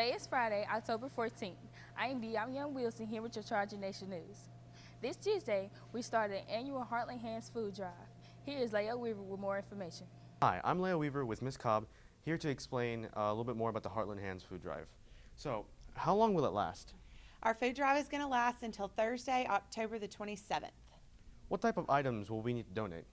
Today is Friday, October 14th. I am De'Avion Wilson here with your Charger Nation News. This Tuesday, we started an annual Heartland Hands food drive. Here is Leo Weaver with more information. Hi, I'm Leo Weaver with Ms. Cobb, here to explain a little bit more about the Heartland Hands food drive. So, how long will it last? Our food drive is going to last until Thursday, October the 27th. What type of items will we need to donate?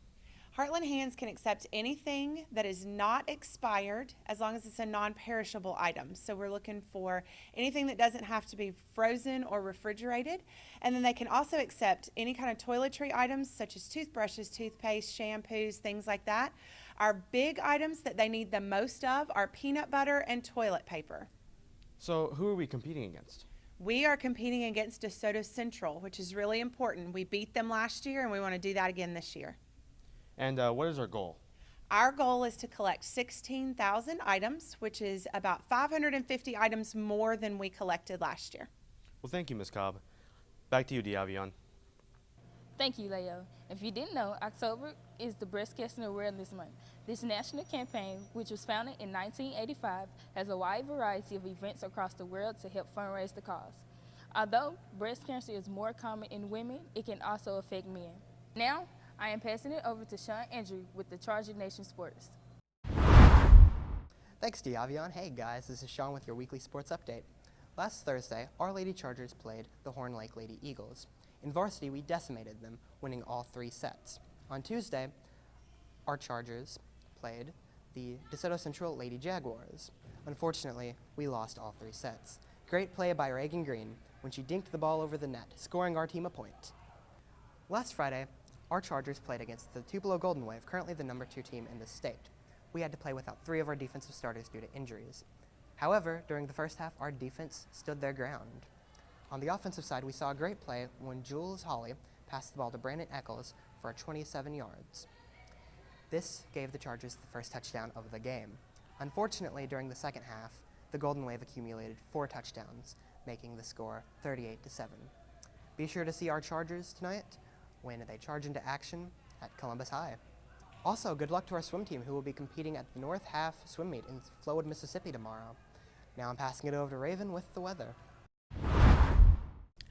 Heartland Hands can accept anything that is not expired as long as it's a non-perishable item. So we're looking for anything that doesn't have to be frozen or refrigerated. And then they can also accept any kind of toiletry items such as toothbrushes, toothpaste, shampoos, things like that. Our big items that they need the most of are peanut butter and toilet paper. So, who are we competing against? We are competing against DeSoto Central, which is really important. We beat them last year and we want to do that again this year. And what is our goal? Our goal is to collect 16,000 items, which is about 550 items more than we collected last year. Well, thank you, Ms. Cobb. Back to you, De'Avion. Thank you, Leo. If you didn't know, October is the Breast Cancer Awareness Month. This national campaign, which was founded in 1985, has a wide variety of events across the world to help fundraise the cause. Although breast cancer is more common in women, it can also affect men. Now, I am passing it over to Sean Andrew with the Charger Nation Sports. Thanks, De'Avion. Hey guys, this is Sean with your weekly sports update. Last Thursday, our Lady Chargers played the Horn Lake Lady Eagles. In varsity, we decimated them, winning all 3 sets. On Tuesday, our Chargers played the DeSoto Central Lady Jaguars. Unfortunately, we lost all 3 sets. Great play by Reagan Green when she dinked the ball over the net, scoring our team a point. Last Friday, our Chargers played against the Tupelo Golden Wave, currently the number 2 team in the state. We had to play without 3 of our defensive starters due to injuries. However, during the first half, our defense stood their ground. On the offensive side, we saw a great play when Jules Hawley passed the ball to Brandon Eccles for 27 yards. This gave the Chargers the first touchdown of the game. Unfortunately, during the second half, the Golden Wave accumulated 4 touchdowns, making the score 38-7. Be sure to see our Chargers tonight when they charge into action at Columbus High. Also, good luck to our swim team, who will be competing at the North Half Swim Meet in Flowood, Mississippi tomorrow. Now I'm passing it over to Raven with the weather.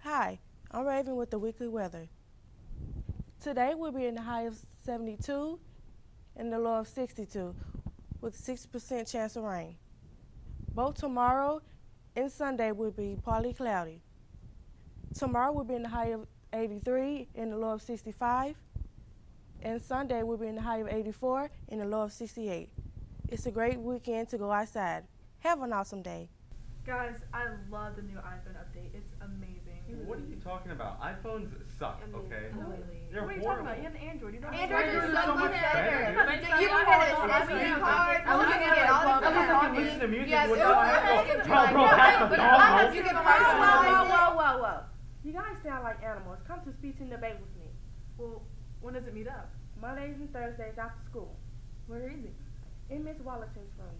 Hi, I'm Raven with the weekly weather. Today we'll be in the high of 72 and the low of 62 with 6% chance of rain. Both tomorrow and Sunday will be partly cloudy. Tomorrow we'll be in the high of 83 and the low of 65. And Sunday we'll be in the high of 84 and the low of 68. It's a great weekend to go outside. Have an awesome day. Guys, I love the new iPhone update. It's amazing. What are you talking about? iPhones suck, okay? They're What are you talking horrible. about? You have an Android. You don't Android have is an so much better. You can can get an SD card. You can get all the You can listen to music Yes, without having to go, bro, pass the dog. You can Whoa. You guys sound like animals. Come to speech and debate with me. Well, when does it meet up? Mondays and Thursdays after school. Where is it? In Miss Wallace's room.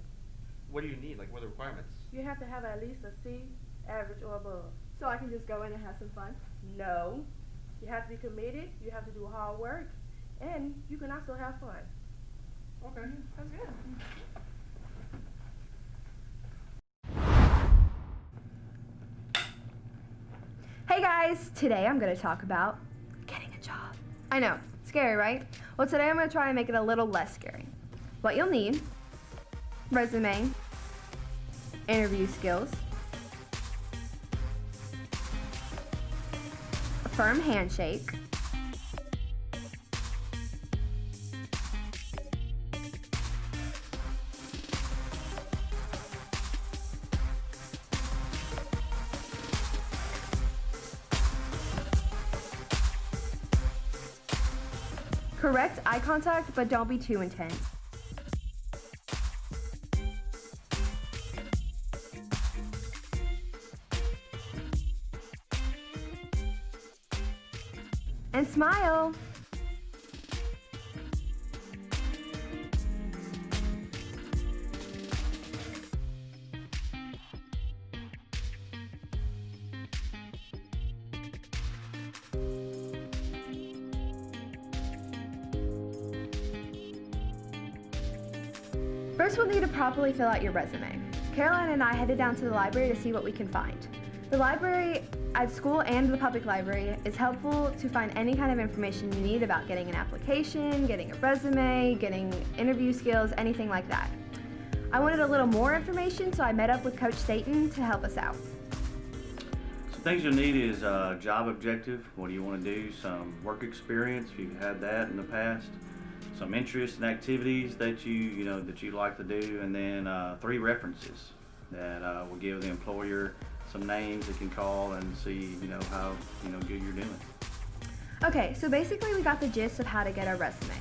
What do you need? Like, what are the requirements? You have to have at least a C, average or above. So I can just go in and have some fun? No. You have to be committed, you have to do hard work, and you can also have fun. Okay, that's good. Hey guys, today I'm going to talk about getting a job. I know, scary, right? Well, today I'm going to try and make it a little less scary. What you'll need: resume, interview skills, a firm handshake, correct eye contact, but don't be too intense. And smile. First, we'll need to properly fill out your resume. Caroline and I headed down to the library to see what we can find. The library at school and the public library is helpful to find any kind of information you need about getting an application, getting a resume, getting interview skills, anything like that. I wanted a little more information, so I met up with Coach Staten to help us out. Some things you'll need is a job objective. What do you want to do? Some work experience, if you've had that in the past. Some interests and activities that you like to do, and then 3 references that will give the employer some names they can call and see how good you're doing. Okay, so basically we got the gist of how to get a resume.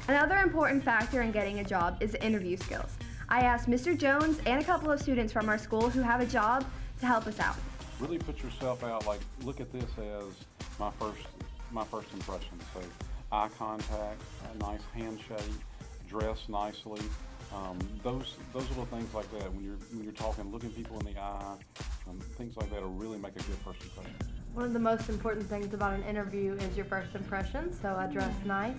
Another important factor in getting a job is interview skills. I asked Mr. Jones and a couple of students from our school who have a job to help us out. Really put yourself out, like look at this as my first impression. So eye contact, a nice handshake, dress nicely, those little things like that. When you're talking, looking people in the eye, things like that will really make a good first impression. One of the most important things about an interview is your first impression, so I dress nice.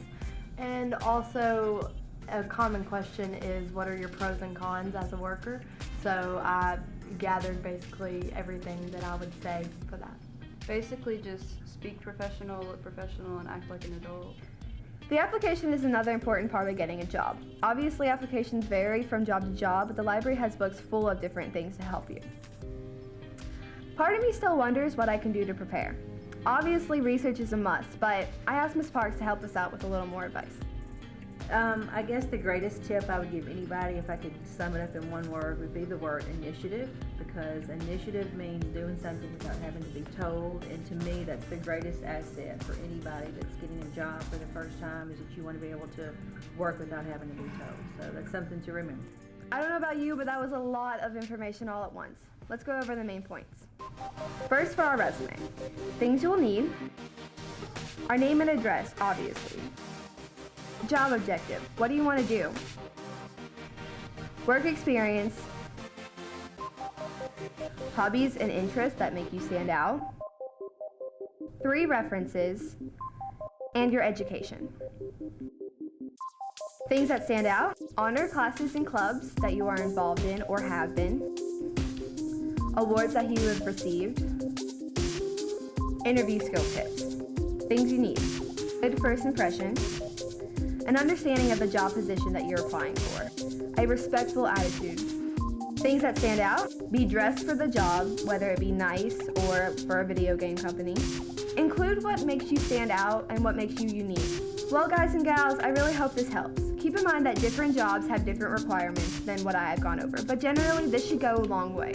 And also, a common question is, what are your pros and cons as a worker? So I gathered basically everything that I would say for that. Basically just speak professional, look professional, and act like an adult. The application is another important part of getting a job. Obviously, applications vary from job to job, but the library has books full of different things to help you. Part of me still wonders what I can do to prepare. Obviously, research is a must, but I asked Ms. Parks to help us out with a little more advice. I guess the greatest tip I would give anybody, if I could sum it up in one word, would be the word initiative, because initiative means doing something without having to be told, and to me that's the greatest asset for anybody that's getting a job for the first time, is that you want to be able to work without having to be told. So that's something to remember. I don't know about you, but that was a lot of information all at once. Let's go over the main points. First, for our resume. Things you'll need. Our name and address, obviously. Job objective. What do you want to do? Work experience. Hobbies and interests that make you stand out. 3 references. And your education. Things that stand out. Honor classes and clubs that you are involved in or have been. Awards that you have received. Interview skill tips. Things you need. Good first impression. An understanding of the job position that you're applying for. A respectful attitude. Things that stand out. Be dressed for the job, whether it be nice or for a video game company. Include what makes you stand out and what makes you unique. Well, guys and gals, I really hope this helps. Keep in mind that different jobs have different requirements than what I have gone over, but generally this should go a long way.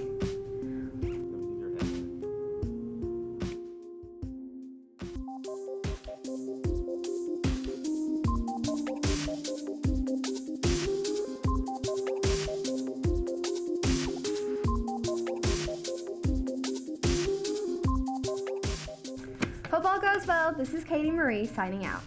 Hope all goes well. This is Katie Marie signing out.